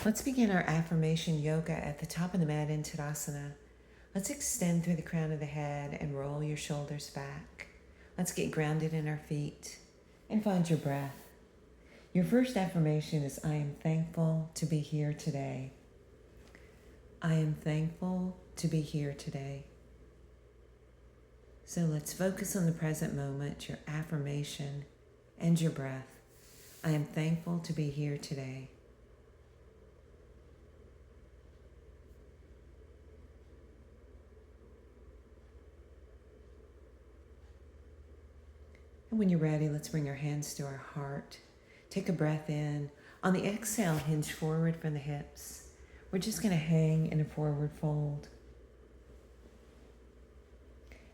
Let's begin our affirmation yoga at the top of the mat in Tadasana. Let's extend through the crown of the head and roll your shoulders back. Let's get grounded in our feet and find your breath. Your first affirmation is, I am thankful to be here today. I am thankful to be here today. So let's focus on the present moment, your affirmation, and your breath. I am thankful to be here today. And when you're ready, let's bring our hands to our heart. Take a breath in. On the exhale, hinge forward from the hips. We're just going to hang in a forward fold.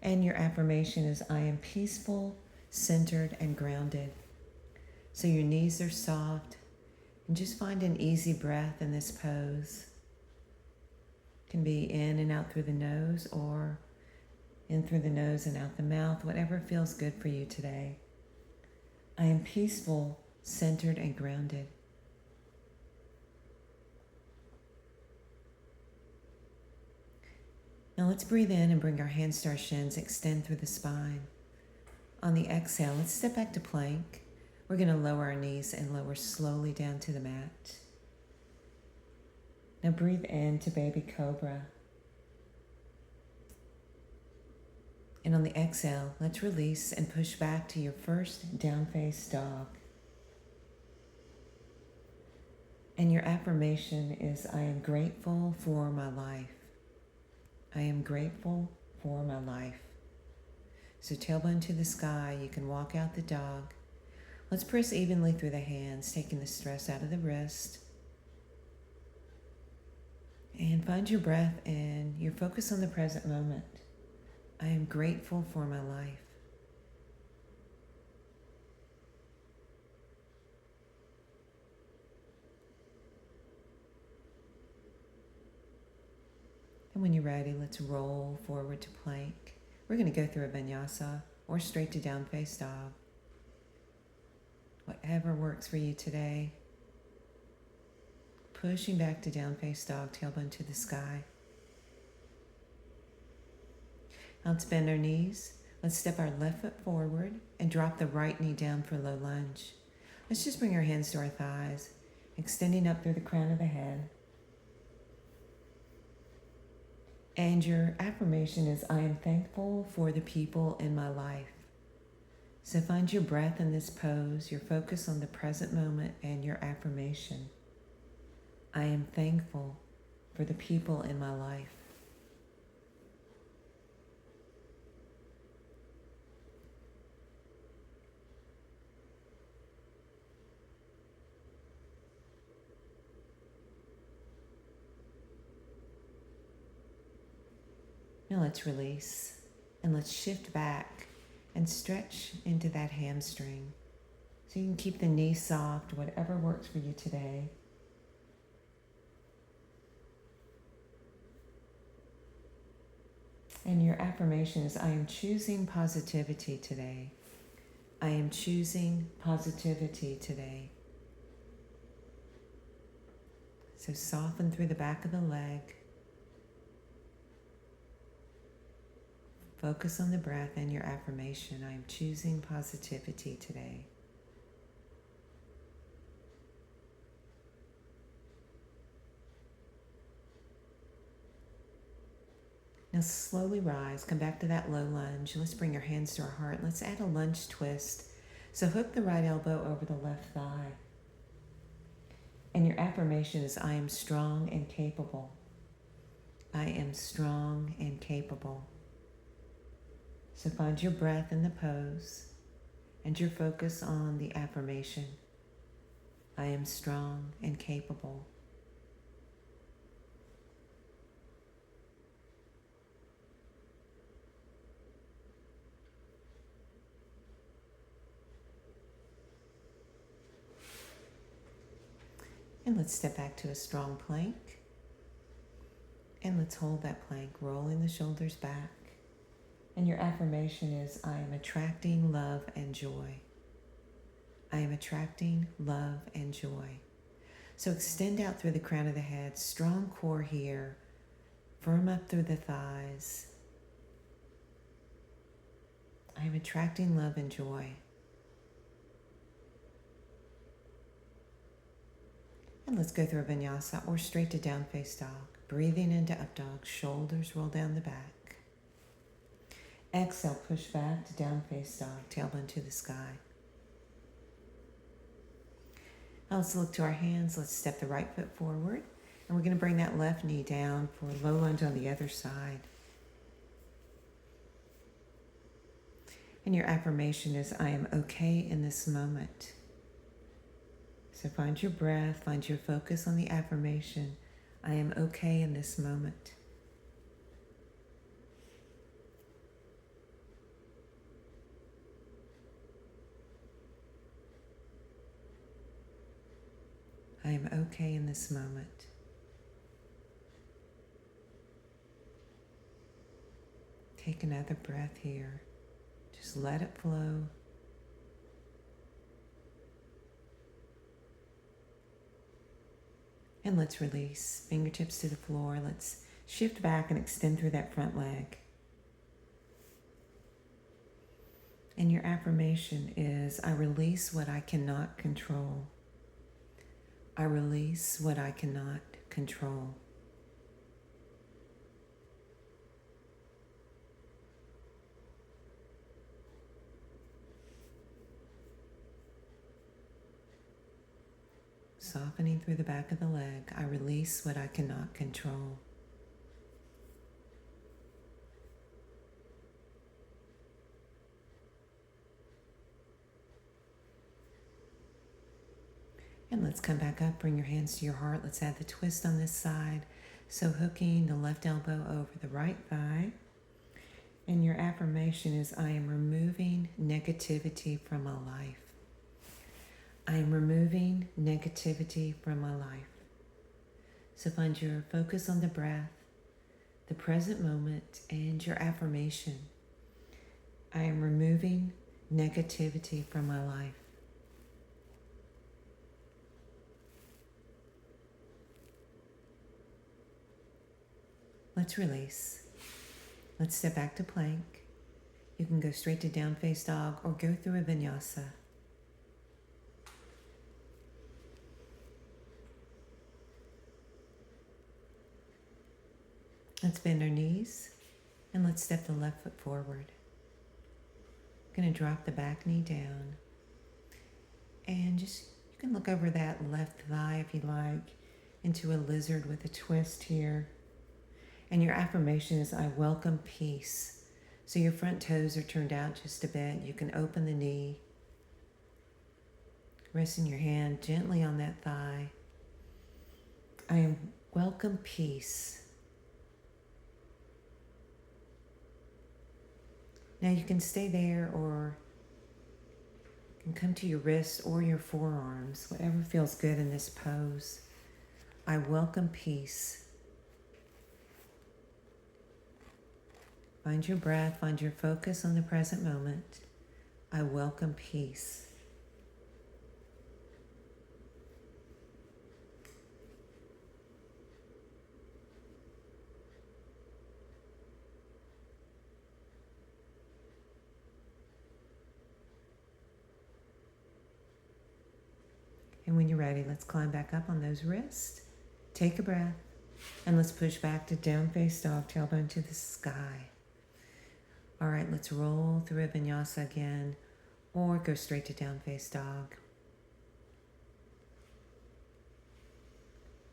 And your affirmation is, I am peaceful, centered, and grounded. So your knees are soft. And just find an easy breath in this pose. It can be in and out through the nose, or in through the nose and out the mouth, whatever feels good for you today. I am peaceful, centered, and grounded. Now let's breathe in and bring our hands to our shins, extend through the spine. On the exhale, let's step back to plank. We're going to lower our knees and lower slowly down to the mat. Now breathe in to baby cobra. And on the exhale, let's release and push back to your first down face dog. And your affirmation is, I am grateful for my life. I am grateful for my life. So tailbone to the sky, you can walk out the dog. Let's press evenly through the hands, taking the stress out of the wrist. And find your breath and your focus on the present moment. I am grateful for my life. And when you're ready, let's roll forward to plank. We're going to go through a vinyasa or straight to down face dog. Whatever works for you today. Pushing back to down face dog, tailbone to the sky. Now let's bend our knees. Let's step our left foot forward and drop the right knee down for a low lunge. Let's just bring our hands to our thighs, extending up through the crown of the head. And your affirmation is, I am thankful for the people in my life. So find your breath in this pose, your focus on the present moment, and your affirmation. I am thankful for the people in my life. Now let's release and let's shift back and stretch into that hamstring. So you can keep the knee soft, whatever works for you today. And your affirmation is, I am choosing positivity today. I am choosing positivity today. So soften through the back of the leg. Focus on the breath and your affirmation. I am choosing positivity today. Now slowly rise, come back to that low lunge. Let's bring your hands to our heart. Let's add a lunge twist. So hook the right elbow over the left thigh. And your affirmation is, I am strong and capable. I am strong and capable. So find your breath in the pose and your focus on the affirmation. I am strong and capable. And let's step back to a strong plank. And let's hold that plank, rolling the shoulders back. And your affirmation is, I am attracting love and joy. I am attracting love and joy. So extend out through the crown of the head, strong core here, firm up through the thighs. I am attracting love and joy. And let's go through a vinyasa or straight to down face dog. Breathing into up dog, shoulders roll down the back. Exhale, push back to down face dog, tailbone to the sky. Now let's look to our hands. Let's step the right foot forward. And we're going to bring that left knee down for low lunge on the other side. And your affirmation is, I am okay in this moment. So find your breath, find your focus on the affirmation. I am okay in this moment. I am okay in this moment. Take another breath here. Just let it flow. And let's release. Fingertips to the floor. Let's shift back and extend through that front leg. And your affirmation is, I release what I cannot control. I release what I cannot control. Softening through the back of the leg, I release what I cannot control. And let's come back up, bring your hands to your heart. Let's add the twist on this side. So hooking the left elbow over the right thigh. And your affirmation is, I am removing negativity from my life. I am removing negativity from my life. So find your focus on the breath, the present moment, and your affirmation. I am removing negativity from my life. Let's release. Let's step back to plank. You can go straight to down face dog or go through a vinyasa. Let's bend our knees and let's step the left foot forward. Going to drop the back knee down and you can look over that left thigh if you like into a lizard with a twist here. And your affirmation is, I welcome peace. So your front toes are turned out just a bit. You can open the knee, resting your hand gently on that thigh. I welcome peace. Now you can stay there or you can come to your wrists or your forearms, whatever feels good in this pose. I welcome peace. Find your breath, find your focus on the present moment. I welcome peace. And when you're ready, let's climb back up on those wrists. Take a breath, and let's push back to down face dog, tailbone to the sky. All right, let's roll through a vinyasa again, or go straight to down face dog.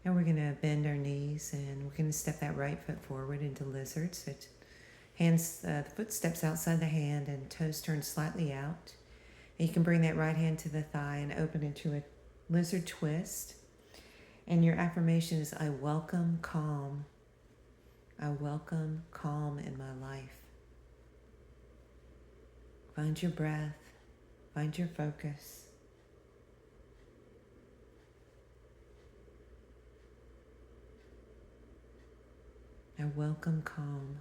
And we're gonna bend our knees, and we're gonna step that right foot forward into lizard. So the foot steps outside the hand, and toes turn slightly out. And you can bring that right hand to the thigh and open into a lizard twist. And your affirmation is, I welcome calm. I welcome calm in my life. Find your breath. Find your focus. I welcome calm.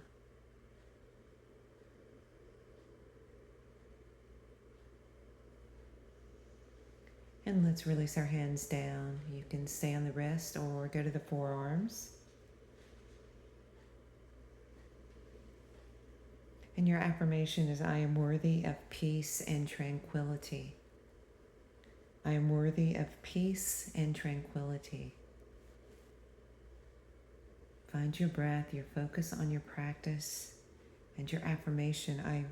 And let's release our hands down. You can stay on the wrist or go to the forearms. And your affirmation is, I am worthy of peace and tranquility. I am worthy of peace and tranquility. Find your breath, your focus on your practice, and your affirmation, I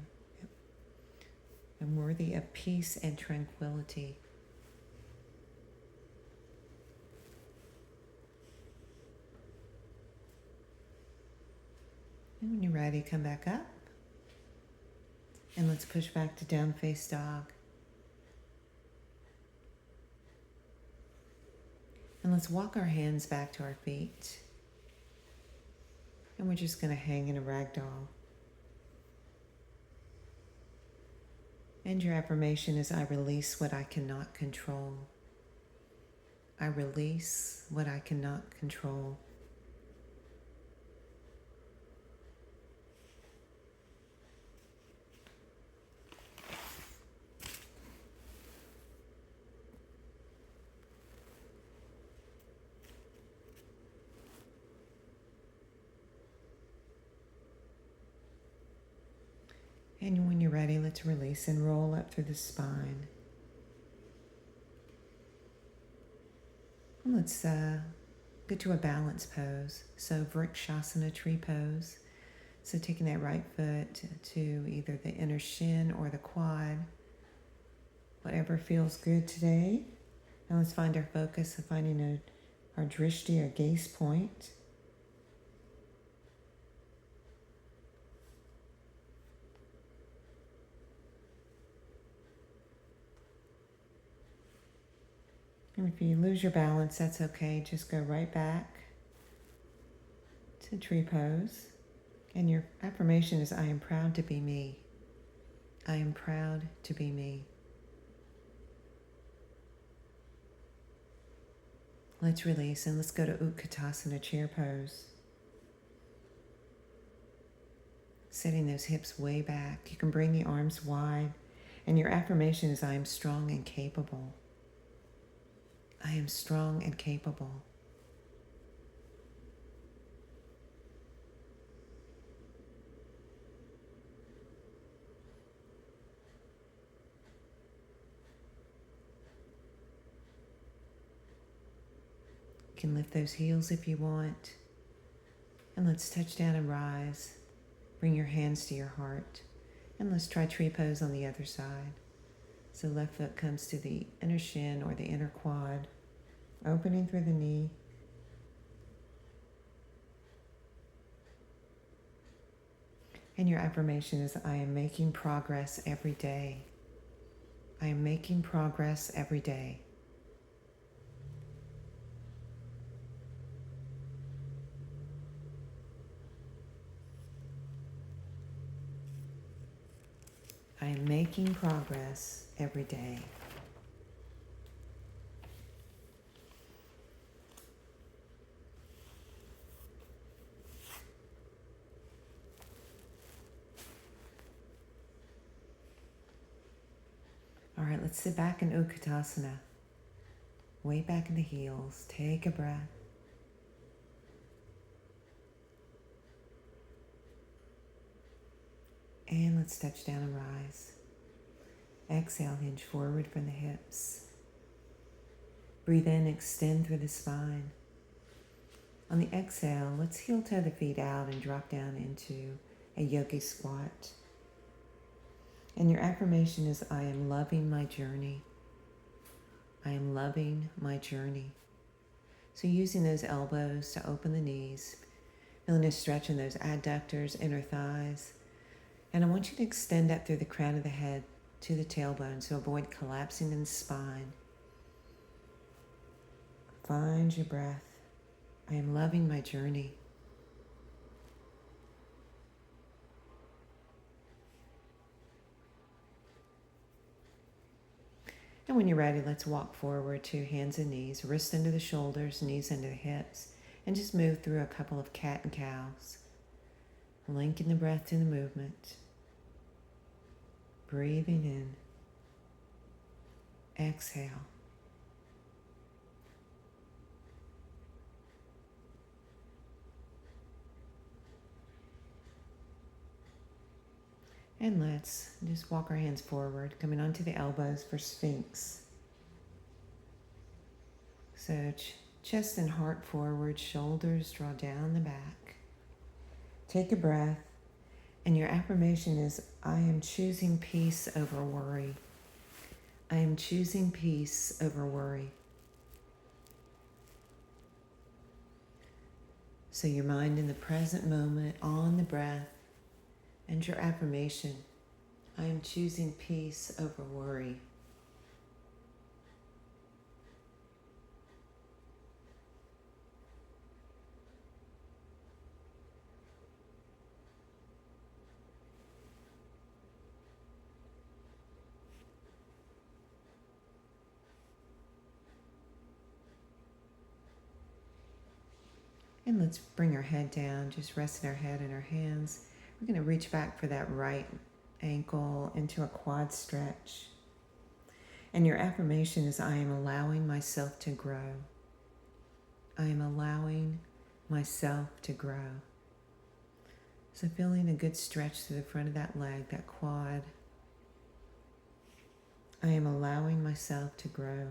am worthy of peace and tranquility. And when you're ready, come back up. And let's push back to down face dog. And let's walk our hands back to our feet. And we're just going to hang in a ragdoll. And your affirmation is, I release what I cannot control. I release what I cannot control. And when you're ready, let's release and roll up through the spine. And let's go to a balance pose. So Vrikshasana, tree pose. So taking that right foot to either the inner shin or the quad. Whatever feels good today. And let's find our focus of finding our drishti, our gaze point. And if you lose your balance, that's okay. Just go right back to tree pose. And your affirmation is, I am proud to be me. I am proud to be me. Let's release and let's go to Utkatasana, chair pose. Setting those hips way back. You can bring the arms wide. And your affirmation is, I am strong and capable. I am strong and capable. You can lift those heels if you want. And let's touch down and rise. Bring your hands to your heart. And let's try tree pose on the other side. So left foot comes to the inner shin or the inner quad, opening through the knee. And your affirmation is, I am making progress every day. I am making progress every day. I am making progress every day. All right, let's sit back in Utkatasana. Way back in the heels. Take a breath. And let's touch down and rise. Exhale, hinge forward from the hips. Breathe in, extend through the spine. On the exhale, let's heel toe the feet out and drop down into a yogi squat. And your affirmation is, I am loving my journey. I am loving my journey. So using those elbows to open the knees, feeling a stretch in those adductors, inner thighs. And I want you to extend up through the crown of the head to the tailbone, so avoid collapsing in the spine. Find your breath. I am loving my journey. And when you're ready, let's walk forward to hands and knees, wrists into the shoulders, knees into the hips, and just move through a couple of cat and cows. Linking the breath to the movement. Breathing in. Exhale. And let's just walk our hands forward, coming onto the elbows for Sphinx. So chest and heart forward, shoulders draw down the back. Take a breath, and your affirmation is, I am choosing peace over worry. I am choosing peace over worry. So your mind in the present moment, on the breath, and your affirmation, I am choosing peace over worry. And let's bring our head down, just resting our head in our hands. We're going to reach back for that right ankle into a quad stretch. And your affirmation is, I am allowing myself to grow. I am allowing myself to grow. So feeling a good stretch through the front of that leg, that quad. I am allowing myself to grow.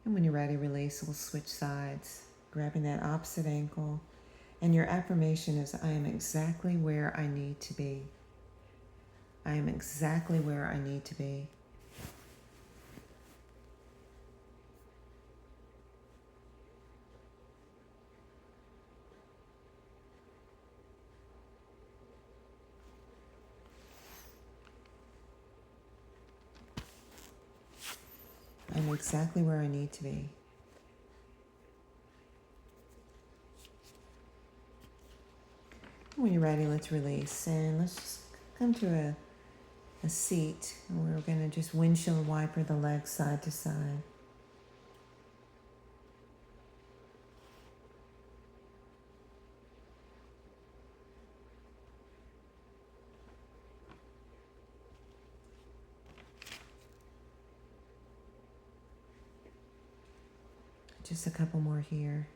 And when you're ready, release. We'll switch sides, grabbing that opposite ankle. And your affirmation is, I am exactly where I need to be. I am exactly where I need to be. I'm exactly where I need to be. When you're ready, let's release. And let's just come to a seat. And we're going to just windshield wiper the legs side to side. Just a couple more here.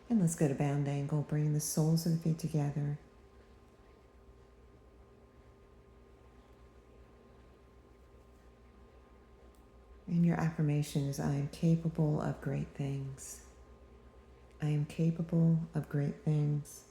And let's go to bound angle, bringing the soles of the feet together. And your affirmation is, I am capable of great things. I am capable of great things.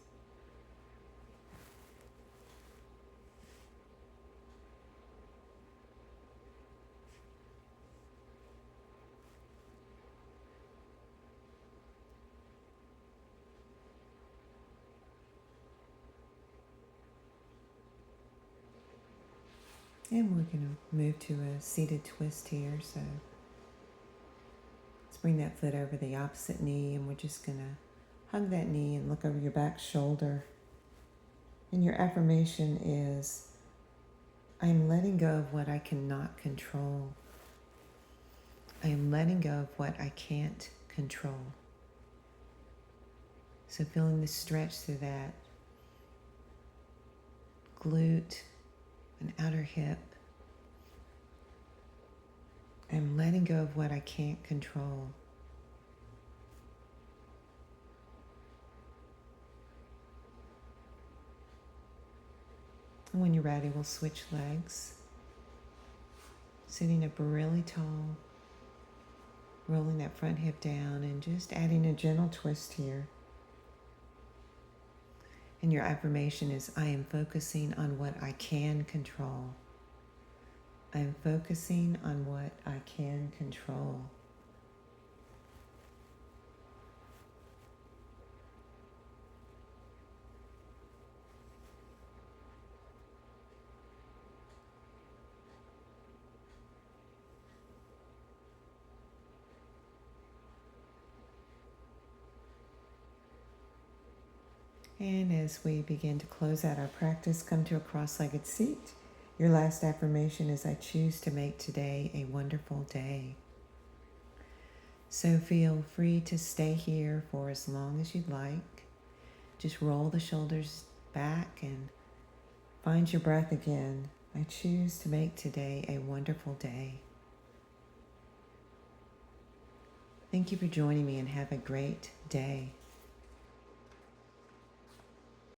And we're going to move to a seated twist here. So let's bring that foot over the opposite knee, and we're just going to hug that knee and look over your back shoulder. And your affirmation is, I am letting go of what I cannot control. I am letting go of what I can't control. So feeling the stretch through that glute and outer hip. I'm letting go of what I can't control. And when you're ready, we'll switch legs. Sitting up really tall, rolling that front hip down and just adding a gentle twist here. And your affirmation is, I am focusing on what I can control. I am focusing on what I can control. And as we begin to close out our practice, come to a cross-legged seat. Your last affirmation is, I choose to make today a wonderful day. So feel free to stay here for as long as you'd like. Just roll the shoulders back and Find your breath again. I choose to make today a wonderful day. Thank you for joining me and have a great day.